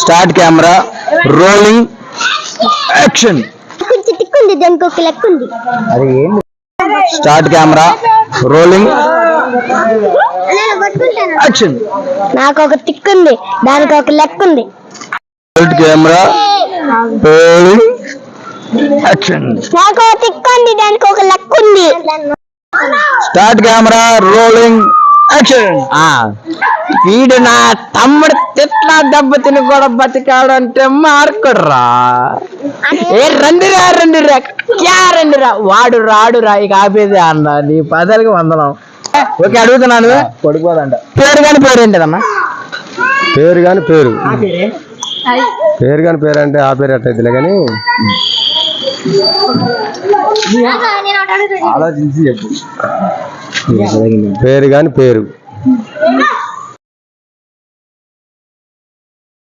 Start camera rolling action. Start camera rolling action. నాకు ఒక tick ఉంది, దానికి ఒక లెక్క ఉంది. Start camera rolling action. నాకు ఒక టిక్ ఉంది, దానికి ఒక లెక్క ఉంది. Start camera rolling action. వీడు నా తమ్ముడు తిట్లా దెబ్బ తిని కూడా బతికాడంటే మార్కుడురా. ఏ రండిరా రండిరా క్యా రండిరా. వాడు రాడురా ఇక ఆపేదే అన్న. నీ పదాలకి వందనం. ఓకే అడుగుతున్నాను, పడిపోదంట. పేరు కాని పేరు ఏంటిదమ్మా? పేరు కాని పేరు పేరు కాని పేరు అంటే ఆ పేరు ఎట్టయితే కానీ ఆలోచించి చెప్పు. పేరు కాని పేరు